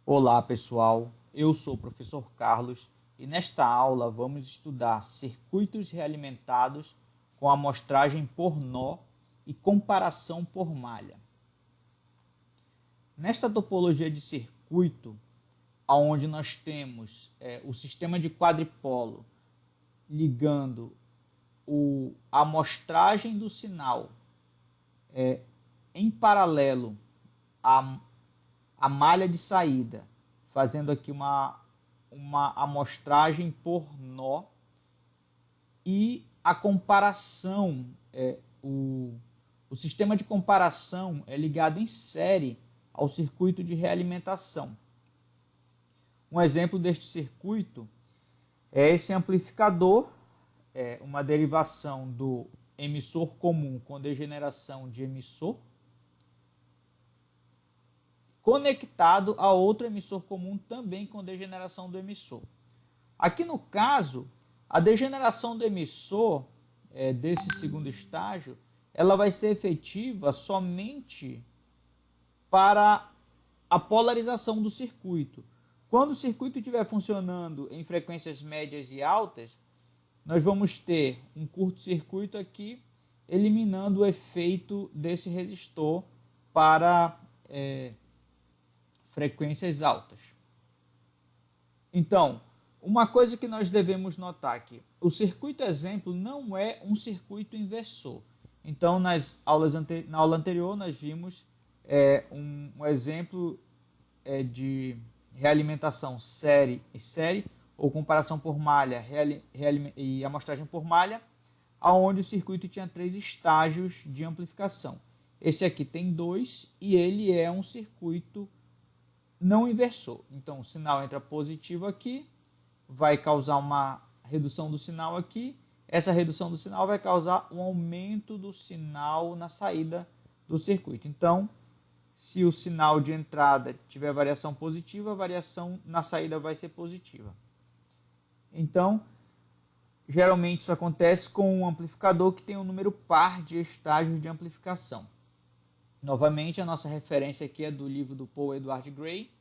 Olá pessoal, eu sou o professor Carlos e nesta aula vamos estudar circuitos realimentados com amostragem por nó e comparação por malha. Nesta topologia de circuito, onde nós temos o sistema de quadripolo ligando a amostragem do sinal em paralelo a malha de saída, fazendo aqui uma amostragem por nó, e a comparação, o sistema de comparação é ligado em série ao circuito de realimentação. Um exemplo deste circuito é esse amplificador, uma derivação do emissor comum com degeneração de emissor, conectado a outro emissor comum também com degeneração do emissor. Aqui no caso, a degeneração do emissor desse segundo estágio, ela vai ser efetiva somente para a polarização do circuito. Quando o circuito estiver funcionando em frequências médias e altas, nós vamos ter um curto-circuito aqui, eliminando o efeito desse resistor para frequências altas. Então, uma coisa que nós devemos notar aqui, o circuito exemplo não é um circuito inversor. Então, na aula anterior, nós vimos um exemplo de realimentação série e série, ou comparação por malha e amostragem por malha, onde o circuito tinha 3 estágios de amplificação. Esse aqui tem 2 e ele é um circuito não inversor. Então, o sinal entra positivo aqui, vai causar uma redução do sinal aqui. Essa redução do sinal vai causar um aumento do sinal na saída do circuito. Então, se o sinal de entrada tiver variação positiva, a variação na saída vai ser positiva. Então, geralmente isso acontece com um amplificador que tem um número par de estágios de amplificação. Novamente, a nossa referência aqui é do livro do Paul Edward Gray,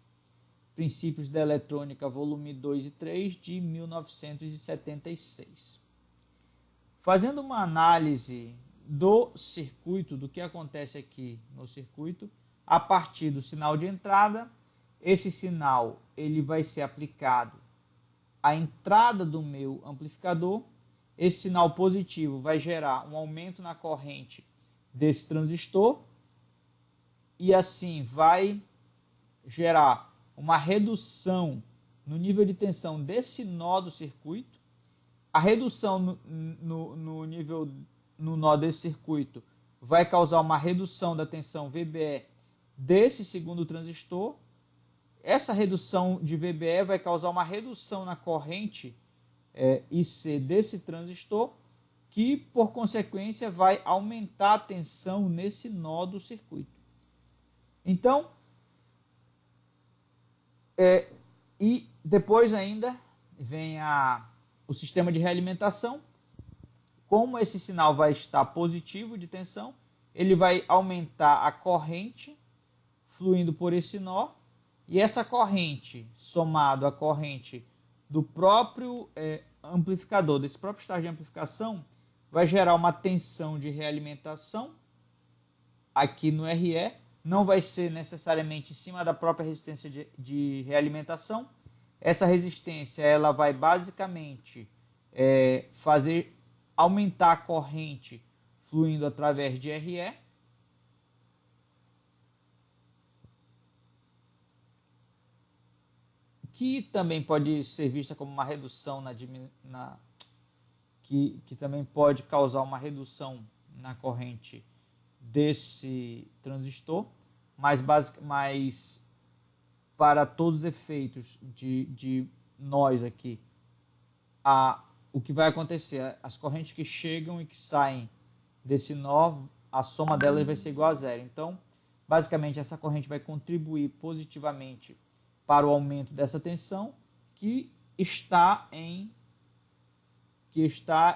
Princípios da Eletrônica, volume 2 e 3, de 1976. Fazendo uma análise do circuito, do que acontece aqui no circuito, a partir do sinal de entrada, esse sinal ele vai ser aplicado à entrada do meu amplificador. Esse sinal positivo vai gerar um aumento na corrente desse transistor, e assim vai gerar uma redução no nível de tensão desse nó do circuito. A redução no nó desse circuito vai causar uma redução da tensão VBE desse segundo transistor. Essa redução de VBE vai causar uma redução na corrente IC desse transistor, que por consequência vai aumentar a tensão nesse nó do circuito. Então, e depois ainda vem o sistema de realimentação. Como esse sinal vai estar positivo de tensão, ele vai aumentar a corrente fluindo por esse nó, e essa corrente, somado à corrente do próprio amplificador, desse próprio estágio de amplificação, vai gerar uma tensão de realimentação aqui no RE. Não vai ser necessariamente em cima da própria resistência de realimentação. Essa resistência ela vai basicamente fazer aumentar a corrente fluindo através de RE. Que também pode ser vista como uma redução que também pode causar uma redução na corrente desse transistor, mas para todos os efeitos de nós aqui, o que vai acontecer, as correntes que chegam e que saem desse nó, a soma delas vai ser igual a zero. Então, basicamente, essa corrente vai contribuir positivamente para o aumento dessa tensão, que está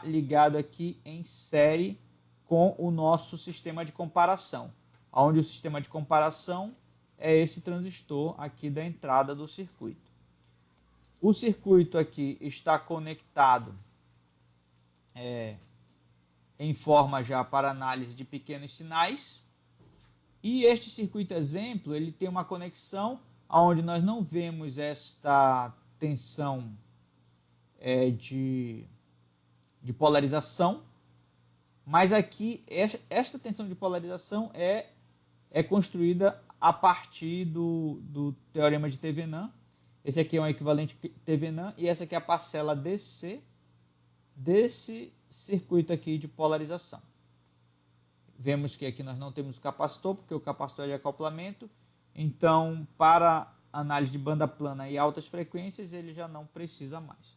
ligado aqui em série com o nosso sistema de comparação, onde o sistema de comparação é esse transistor aqui da entrada do circuito. O circuito aqui está conectado em forma já para análise de pequenos sinais. E este circuito exemplo, ele tem uma conexão onde nós não vemos esta tensão de polarização, mas aqui esta tensão de polarização é construída a partir do teorema de Thevenin. Esse aqui é um equivalente Thevenin e essa aqui é a parcela DC desse circuito aqui de polarização. Vemos que aqui nós não temos capacitor, porque o capacitor é de acoplamento. Então, para análise de banda plana e altas frequências, ele já não precisa mais.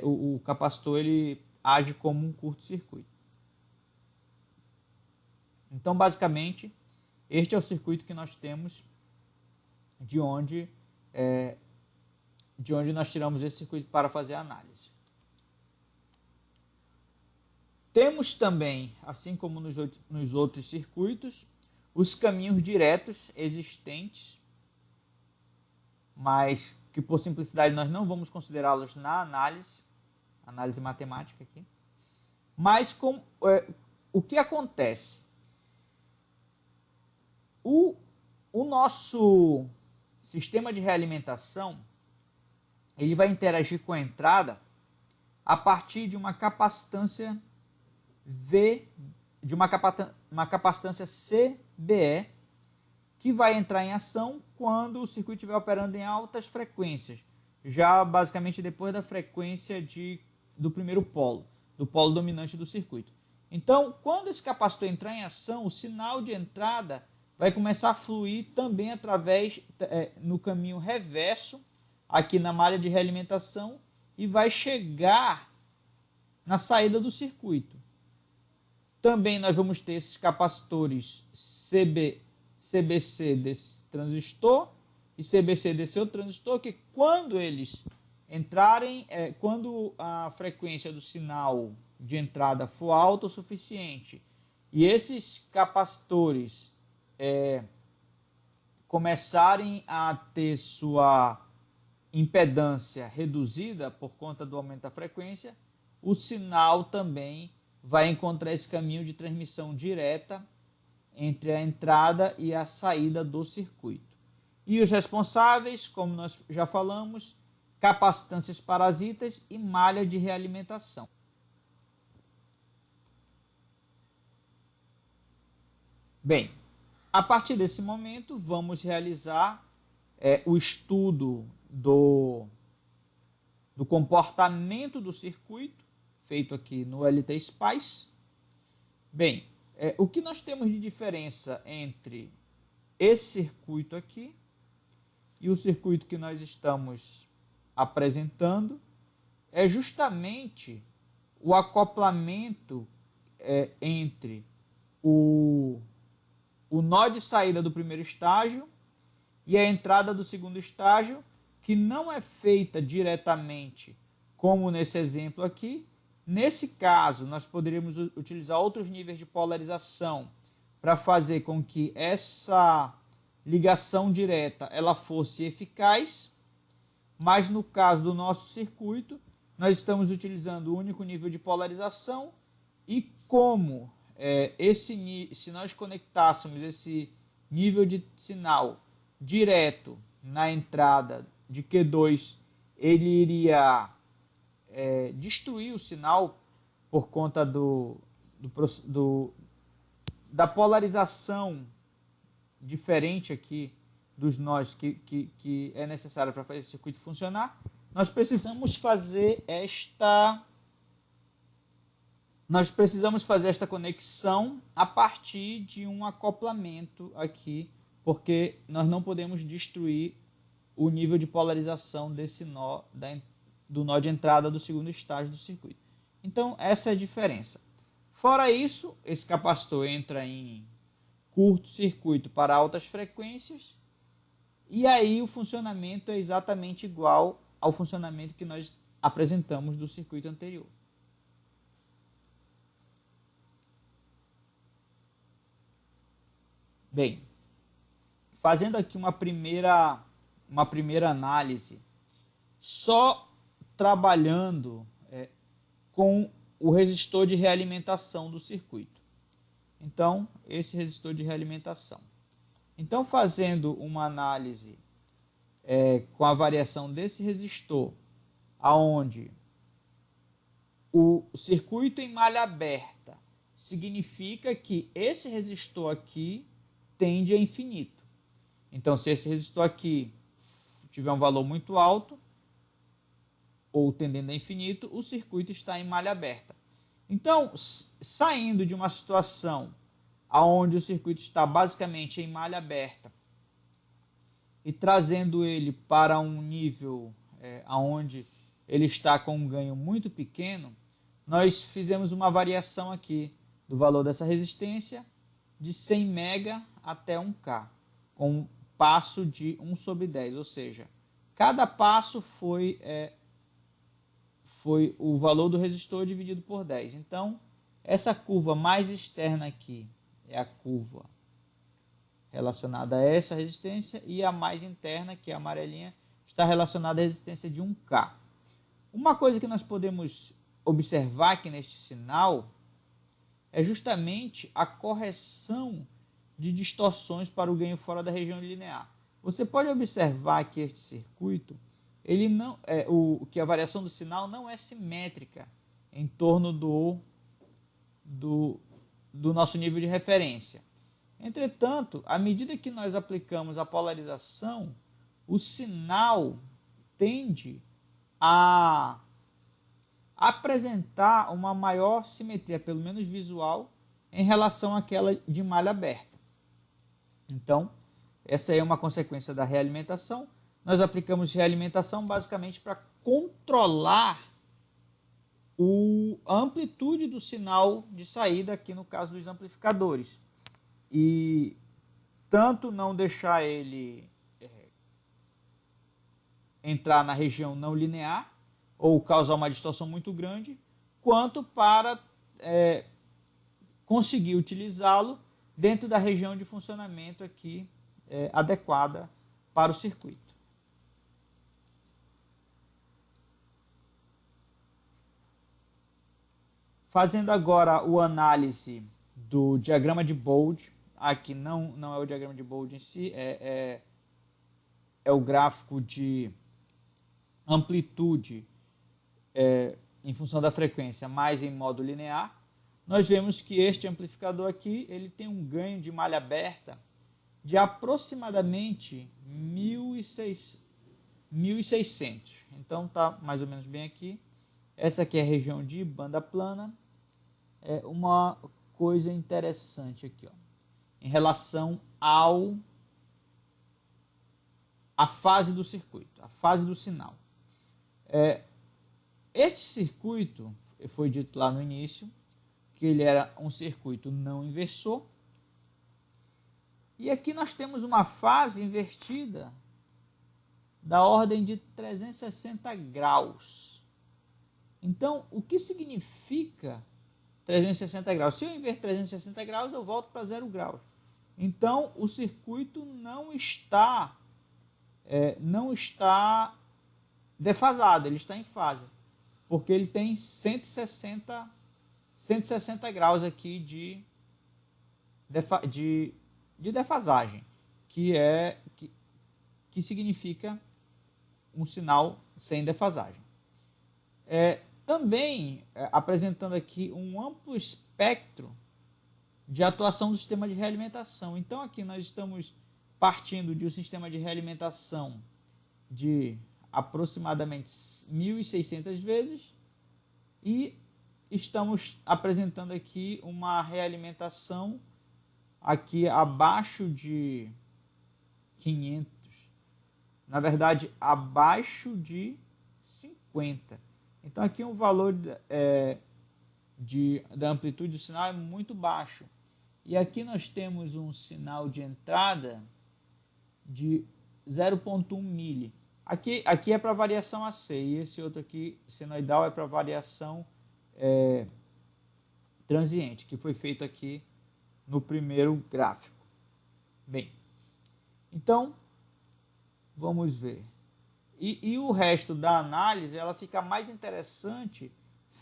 O capacitor ele age como um curto-circuito. Então, basicamente, este é o circuito que nós temos de onde nós tiramos esse circuito para fazer a análise. Temos também, assim como nos outros circuitos, os caminhos diretos existentes, mas que por simplicidade nós não vamos considerá-los na análise matemática aqui. Mas o que acontece? O nosso sistema de realimentação ele vai interagir com a entrada a partir de uma capacitância de uma capacitância CBE, que vai entrar em ação quando o circuito estiver operando em altas frequências, já basicamente depois da frequência do primeiro polo, do polo dominante do circuito. Então, quando esse capacitor entrar em ação, o sinal de entrada vai começar a fluir também no caminho reverso, aqui na malha de realimentação, e vai chegar na saída do circuito. Também nós vamos ter esses capacitores CBC desse transistor e CBC desse outro transistor, que quando eles entrarem, quando a frequência do sinal de entrada for alta o suficiente e esses capacitores começarem a ter sua impedância reduzida por conta do aumento da frequência, o sinal também vai encontrar esse caminho de transmissão direta entre a entrada e a saída do circuito. E os responsáveis, como nós já falamos, capacitâncias parasitas e malha de realimentação. Bem, a partir desse momento, vamos realizar o estudo do comportamento do circuito, feito aqui no LT-SPICE. Bem, o que nós temos de diferença entre esse circuito aqui e o circuito que nós estamos apresentando é justamente o acoplamento entre o nó de saída do primeiro estágio e a entrada do segundo estágio, que não é feita diretamente como nesse exemplo aqui. Nesse caso, nós poderíamos utilizar outros níveis de polarização para fazer com que essa ligação direta ela fosse eficaz, mas no caso do nosso circuito, nós estamos utilizando o único nível de polarização e como se nós conectássemos esse nível de sinal direto na entrada de Q2, ele iria destruir o sinal por conta da polarização diferente aqui dos nós que é necessária para fazer esse circuito funcionar. Nós precisamos fazer esta conexão a partir de um acoplamento aqui, porque nós não podemos destruir o nível de polarização desse nó do nó de entrada do segundo estágio do circuito. Então, essa é a diferença. Fora isso, esse capacitor entra em curto-circuito para altas frequências, e aí o funcionamento é exatamente igual ao funcionamento que nós apresentamos do circuito anterior. Bem, fazendo aqui uma primeira análise, só trabalhando com o resistor de realimentação do circuito. Então, esse resistor de realimentação. Então, fazendo uma análise com a variação desse resistor, aonde o circuito em malha aberta significa que esse resistor aqui tende a infinito. Então, se esse resistor aqui tiver um valor muito alto, ou tendendo a infinito, o circuito está em malha aberta. Então, saindo de uma situação onde o circuito está basicamente em malha aberta e trazendo ele para um nível onde ele está com um ganho muito pequeno, nós fizemos uma variação aqui do valor dessa resistência de 100 mega até 1K, com um passo de 1/10, ou seja, cada passo foi o valor do resistor dividido por 10. Então, essa curva mais externa aqui é a curva relacionada a essa resistência, e a mais interna, que é a amarelinha, está relacionada à resistência de 1K. Uma coisa que nós podemos observar aqui neste sinal é justamente a correção de distorções para o ganho fora da região linear. Você pode observar que este circuito, ele não que a variação do sinal não é simétrica em torno do nosso nível de referência. Entretanto, à medida que nós aplicamos a polarização, o sinal tende a apresentar uma maior simetria, pelo menos visual, em relação àquela de malha aberta. Então, essa é uma consequência da realimentação. Nós aplicamos realimentação basicamente para controlar a amplitude do sinal de saída, aqui no caso dos amplificadores. E tanto não deixar ele entrar na região não linear, ou causar uma distorção muito grande, quanto para conseguir utilizá-lo dentro da região de funcionamento aqui adequada para o circuito. Fazendo agora o análise do diagrama de Bode, aqui não é o diagrama de Bode em si, é o gráfico de amplitude em função da frequência, mais em modo linear. Nós vemos que este amplificador aqui, ele tem um ganho de malha aberta de aproximadamente 1.600. Então está mais ou menos bem aqui. Essa aqui é a região de banda plana. É uma coisa interessante aqui, ó, em relação à fase do circuito, a fase do sinal. Este circuito, foi dito lá no início, que ele era um circuito não inversor. E aqui nós temos uma fase invertida da ordem de 360 graus. Então, o que significa 360 graus? Se eu inverter 360 graus, eu volto para 0 graus. Então, o circuito não está defasado, ele está em fase, porque ele tem 160 graus aqui de defasagem, que significa um sinal sem defasagem. Também apresentando aqui um amplo espectro de atuação do sistema de realimentação. Então aqui nós estamos partindo de um sistema de realimentação de aproximadamente 1.600 vezes e estamos apresentando aqui uma realimentação aqui abaixo de 500, na verdade abaixo de 50. Então aqui o valor da amplitude do sinal é muito baixo. E aqui nós temos um sinal de entrada de 0,1 mili. Aqui é para variação AC, e esse outro aqui, senoidal, é para variação transiente, que foi feito aqui no primeiro gráfico. Bem, Então, vamos ver. E o resto da análise ela fica mais interessante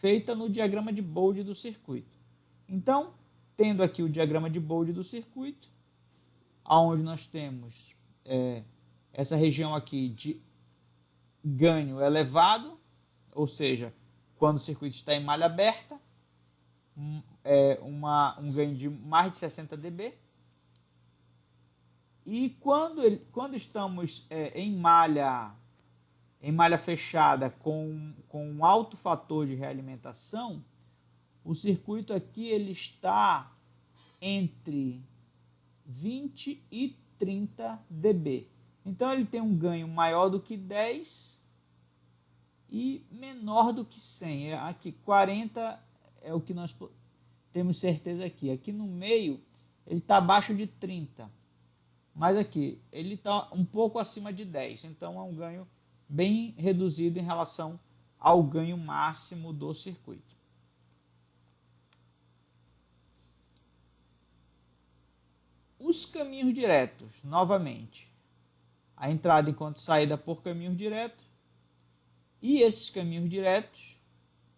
feita no diagrama de Bode do circuito. Então, tendo aqui o diagrama de Bode do circuito, onde nós temos essa região aqui de ganho elevado, ou seja, quando o circuito está em malha aberta, um ganho de mais de 60 dB. E quando estamos em malha fechada com um alto fator de realimentação, o circuito aqui ele está entre 20 e 30 dB. Então ele tem um ganho maior do que 10 e menor do que 100. Aqui 40 é o que nós temos certeza aqui. Aqui no meio ele está abaixo de 30. Mas aqui ele está um pouco acima de 10. Então é um ganho bem reduzido em relação ao ganho máximo do circuito. Os caminhos diretos, novamente, a entrada enquanto saída por caminhos diretos, e esses caminhos diretos,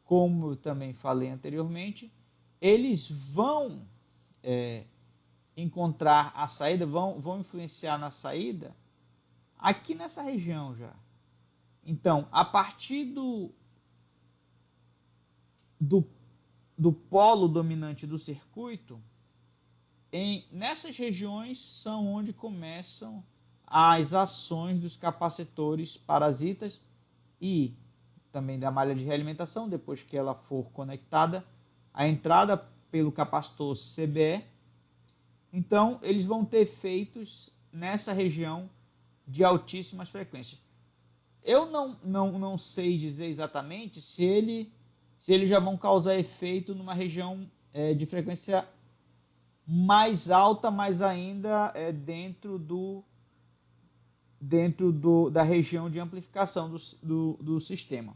como eu também falei anteriormente, eles vão encontrar a saída, vão influenciar na saída aqui nessa região já. Então, a partir do polo dominante do circuito, nessas regiões são onde começam as ações dos capacitores parasitas e também da malha de realimentação, depois que ela for conectada, a entrada pelo capacitor CBE. Então, eles vão ter efeitos nessa região de altíssimas frequências. Eu não sei dizer exatamente se eles já vão causar efeito numa região de frequência mais alta, mas ainda dentro da região de amplificação do sistema.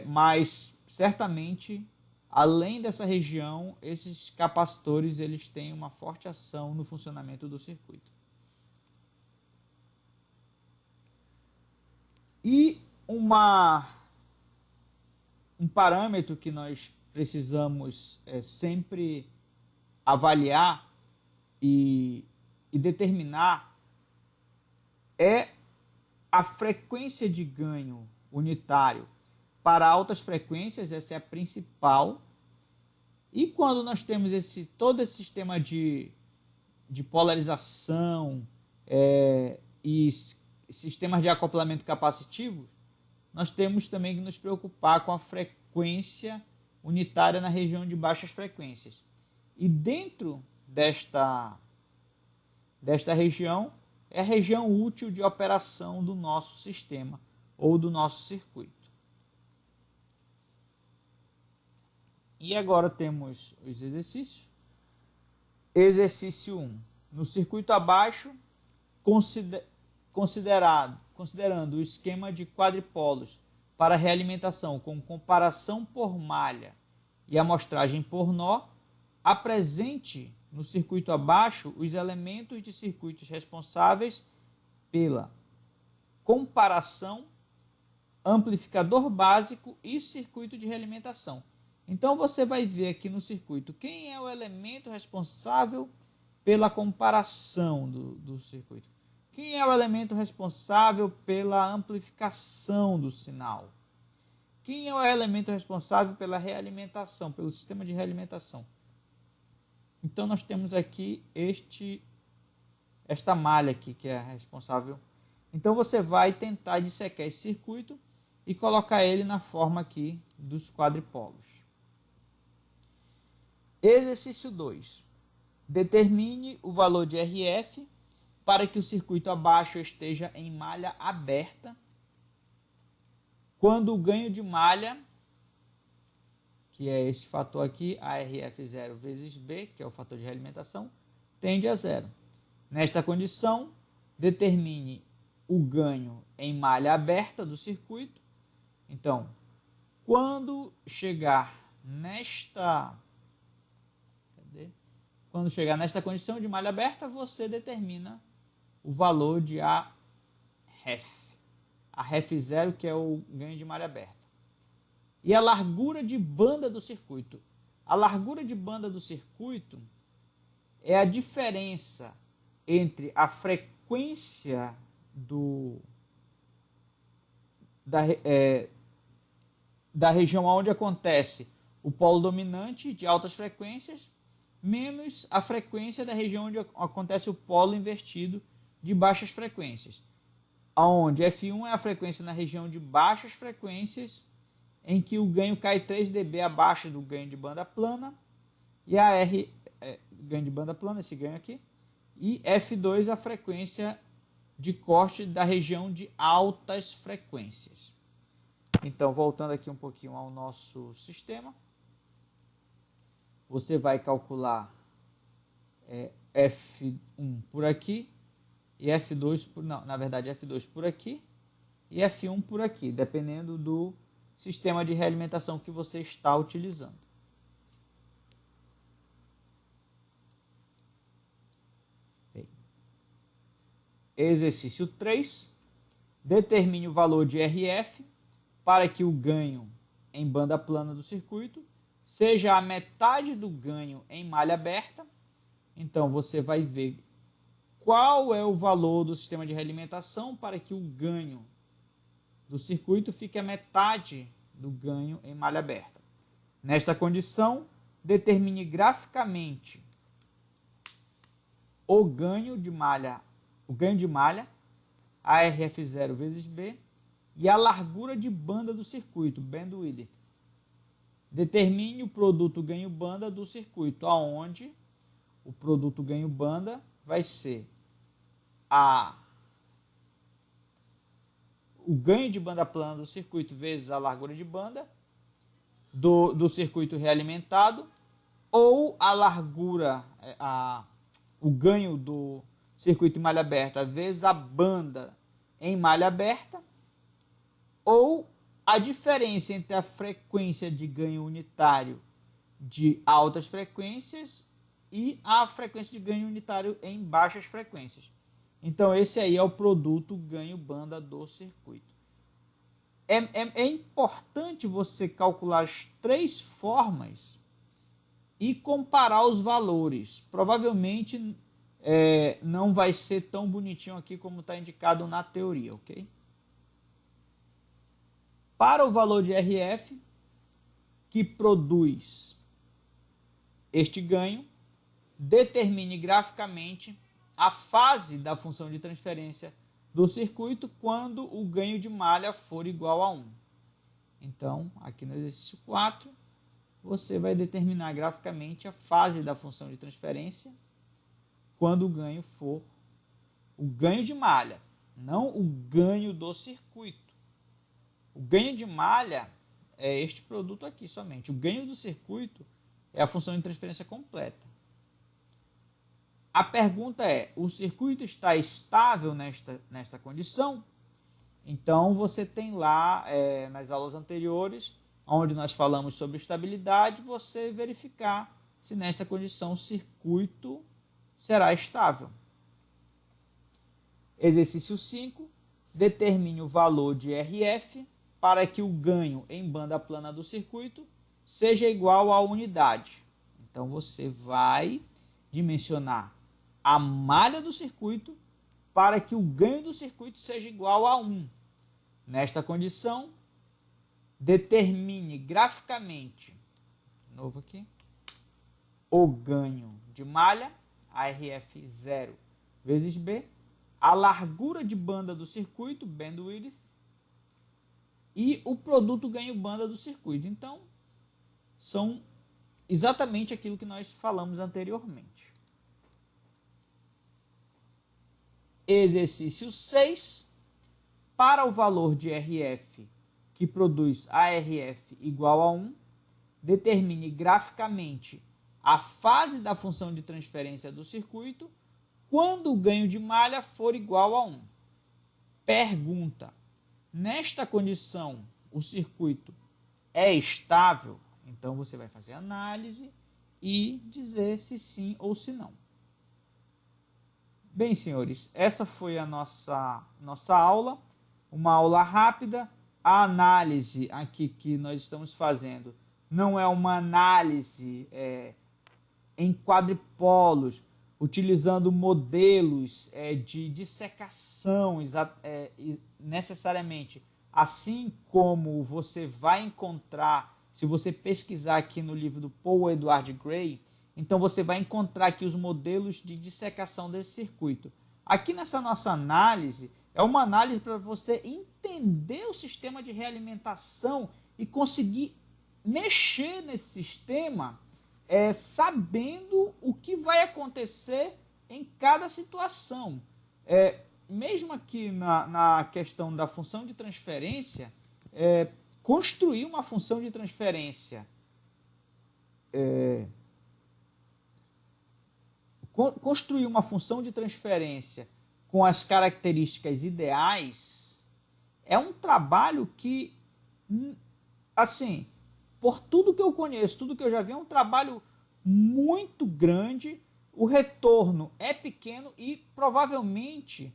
Mas, certamente, além dessa região, esses capacitores eles têm uma forte ação no funcionamento do circuito. E um parâmetro que nós precisamos sempre avaliar e determinar é a frequência de ganho unitário. Para altas frequências, essa é a principal. E quando nós temos todo esse sistema de polarização e sistemas de acoplamento capacitivo, nós temos também que nos preocupar com a frequência unitária na região de baixas frequências. E dentro desta região, é a região útil de operação do nosso sistema ou do nosso circuito. E agora temos os exercícios. Exercício 1. No circuito abaixo, considerando o esquema de quadripolos para realimentação com comparação por malha e amostragem por nó, apresente no circuito abaixo os elementos de circuitos responsáveis pela comparação, amplificador básico e circuito de realimentação. Então você vai ver aqui no circuito quem é o elemento responsável pela comparação do circuito. Quem é o elemento responsável pela amplificação do sinal? Quem é o elemento responsável pela realimentação, pelo sistema de realimentação? Então nós temos aqui esta malha aqui que é responsável. Então você vai tentar dissecar esse circuito e colocar ele na forma aqui dos quadripolos. Exercício 2. Determine o valor de RF para que o circuito abaixo esteja em malha aberta, quando o ganho de malha, que é este fator aqui, ARF0 vezes B, que é o fator de realimentação, tende a zero. Nesta condição, determine o ganho em malha aberta do circuito. Então, quando chegar nesta condição de malha aberta, você determina o valor de AREF. AREF0, que é o ganho de malha aberta. E a largura de banda do circuito. A largura de banda do circuito é a diferença entre a frequência da região onde acontece o polo dominante de altas frequências menos a frequência da região onde acontece o polo invertido de baixas frequências, onde F1 é a frequência na região de baixas frequências, em que o ganho cai 3 dB abaixo do ganho de banda plana, e a R, ganho de banda plana, esse ganho aqui, e F2 a frequência de corte da região de altas frequências. Então, voltando aqui um pouquinho ao nosso sistema, você vai calcular F1 por aqui, e F2 por, não, na verdade F2 por aqui, e F1 por aqui, dependendo do sistema de realimentação que você está utilizando. Bem, exercício 3. Determine o valor de RF para que o ganho em banda plana do circuito seja a metade do ganho em malha aberta. Então, você vai ver qual é o valor do sistema de realimentação para que o ganho do circuito fique a metade do ganho em malha aberta. Nesta condição, determine graficamente o ganho de malha, ARF0 vezes B, e a largura de banda do circuito, bandwidth. Determine o produto ganho-banda do circuito, aonde o produto ganho-banda vai ser o ganho de banda plana do circuito vezes a largura de banda do circuito realimentado, ou a largura, o ganho do circuito em malha aberta vezes a banda em malha aberta, ou a diferença entre a frequência de ganho unitário de altas frequências e a frequência de ganho unitário em baixas frequências. Então, esse aí é o produto ganho-banda do circuito. É importante você calcular as 3 formas e comparar os valores. Provavelmente não vai ser tão bonitinho aqui como está indicado na teoria, ok? Para o valor de RF, que produz este ganho, determine graficamente a fase da função de transferência do circuito quando o ganho de malha for igual a 1. Então, aqui no exercício 4, você vai determinar graficamente a fase da função de transferência quando o ganho for o ganho de malha, não o ganho do circuito. O ganho de malha é este produto aqui somente. O ganho do circuito é a função de transferência completa. A pergunta é, o circuito está estável nesta condição? Então, você tem lá, nas aulas anteriores, onde nós falamos sobre estabilidade, você verificar se nesta condição o circuito será estável. Exercício 5. Determine o valor de RF para que o ganho em banda plana do circuito seja igual à unidade. Então, você vai dimensionar a malha do circuito para que o ganho do circuito seja igual a 1. Nesta condição, determine graficamente, de novo aqui, o ganho de malha, ARF0 vezes B, a largura de banda do circuito, bandwidth, e o produto ganho-banda do circuito. Então, são exatamente aquilo que nós falamos anteriormente. Exercício 6. Para o valor de RF que produz ARF igual a 1, determine graficamente a fase da função de transferência do circuito quando o ganho de malha for igual a 1. Pergunta: nesta condição, o circuito é estável? Então, você vai fazer análise e dizer se sim ou se não. Bem, senhores, essa foi a nossa aula, uma aula rápida. A análise aqui que nós estamos fazendo não é uma análise em quadripolos, utilizando modelos de dissecação necessariamente, assim como você vai encontrar, se você pesquisar aqui no livro do Paul Edward Gray, então você vai encontrar aqui os modelos de dissecação desse circuito. Aqui nessa nossa análise, é uma análise para você entender o sistema de realimentação e conseguir mexer nesse sistema sabendo o que vai acontecer em cada situação. Mesmo aqui na questão da função de transferência, construir uma função de transferência com as características ideais é um trabalho que, assim, por tudo que eu conheço, tudo que eu já vi, é um trabalho muito grande, o retorno é pequeno e provavelmente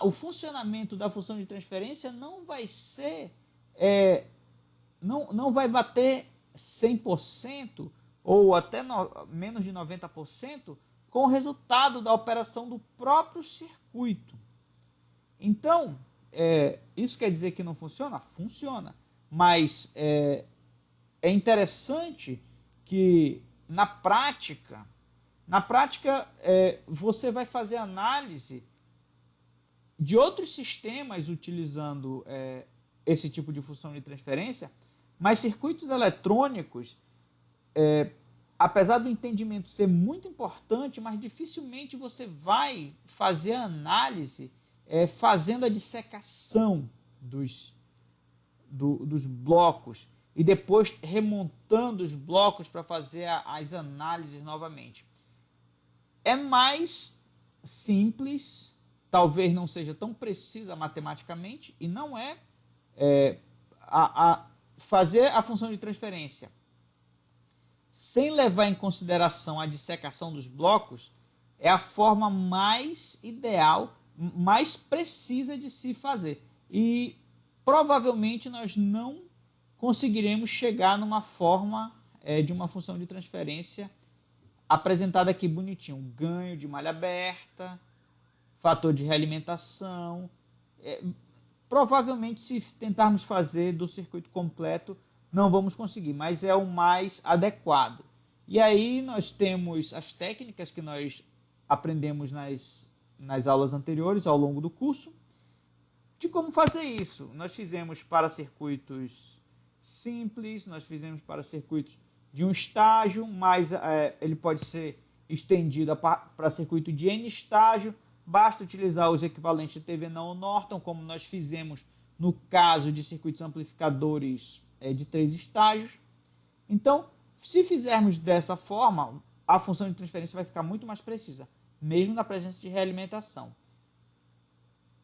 o funcionamento da função de transferência não vai ser, não vai bater 100% ou até menos de 90% com o resultado da operação do próprio circuito. Então, isso quer dizer que não funciona? Funciona. Mas é interessante que na prática você vai fazer análise de outros sistemas utilizando esse tipo de função de transferência, mas circuitos eletrônicos, apesar do entendimento ser muito importante, mas dificilmente você vai fazer a análise fazendo a dissecação dos blocos e depois remontando os blocos para fazer as análises novamente. É mais simples, talvez não seja tão precisa matematicamente, e não fazer a função de transferência sem levar em consideração a dissecação dos blocos é a forma mais ideal, mais precisa de se fazer. E provavelmente nós não conseguiremos chegar numa forma de uma função de transferência apresentada aqui bonitinho. Ganho de malha aberta, fator de realimentação. Provavelmente, se tentarmos fazer do circuito completo, não vamos conseguir, mas é o mais adequado. E aí nós temos as técnicas que nós aprendemos nas aulas anteriores, ao longo do curso, de como fazer isso. Nós fizemos para circuitos simples, nós fizemos para circuitos de um estágio, mas ele pode ser estendido para circuito de N estágio. Basta utilizar os equivalentes de TV não Norton, como nós fizemos no caso de circuitos amplificadores de 3 estágios. Então, se fizermos dessa forma, a função de transferência vai ficar muito mais precisa, mesmo na presença de realimentação.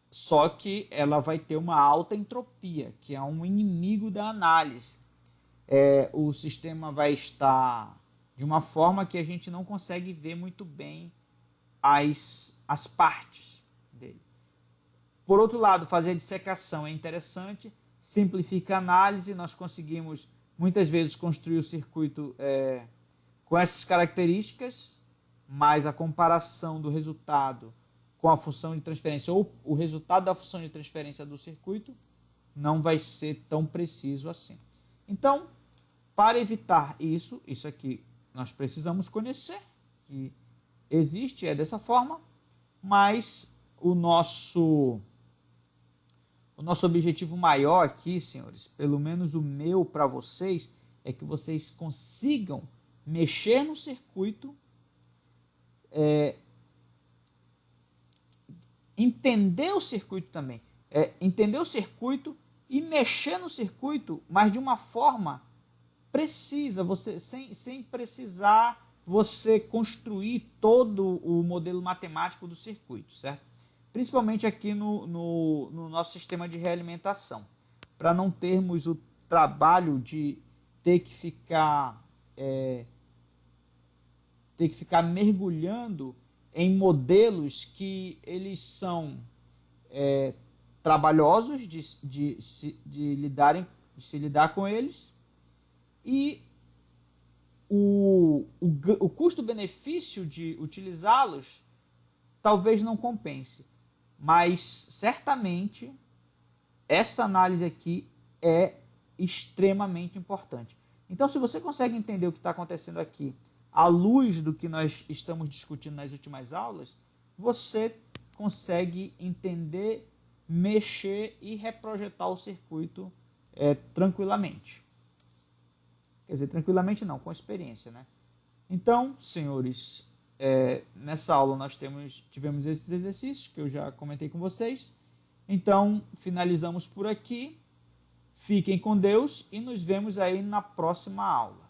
Só que ela vai ter uma alta entropia, que é um inimigo da análise. O sistema vai estar de uma forma que a gente não consegue ver muito bem as partes dele. Por outro lado, fazer a dissecação é interessante, simplifica a análise, nós conseguimos muitas vezes construir o circuito com essas características, mas a comparação do resultado com a função de transferência ou o resultado da função de transferência do circuito não vai ser tão preciso assim. Então, para evitar isso aqui nós precisamos conhecer que existe, dessa forma, mas o nosso objetivo maior aqui, senhores, pelo menos o meu para vocês, é que vocês consigam mexer no circuito, entender o circuito também, entender o circuito e mexer no circuito, mas de uma forma precisa, sem precisar você construir todo o modelo matemático do circuito, certo? Principalmente aqui no nosso sistema de realimentação, para não termos o trabalho de ter que ficar mergulhando em modelos que eles são trabalhosos de se lidar com eles, e o custo-benefício de utilizá-los talvez não compense, mas certamente essa análise aqui é extremamente importante. Então, se você consegue entender o que está acontecendo aqui à luz do que nós estamos discutindo nas últimas aulas, você consegue entender, mexer e reprojetar o circuito tranquilamente. Quer dizer, tranquilamente não, com experiência, né? Então, senhores, nessa aula nós tivemos esses exercícios que eu já comentei com vocês. Então, finalizamos por aqui. Fiquem com Deus e nos vemos aí na próxima aula.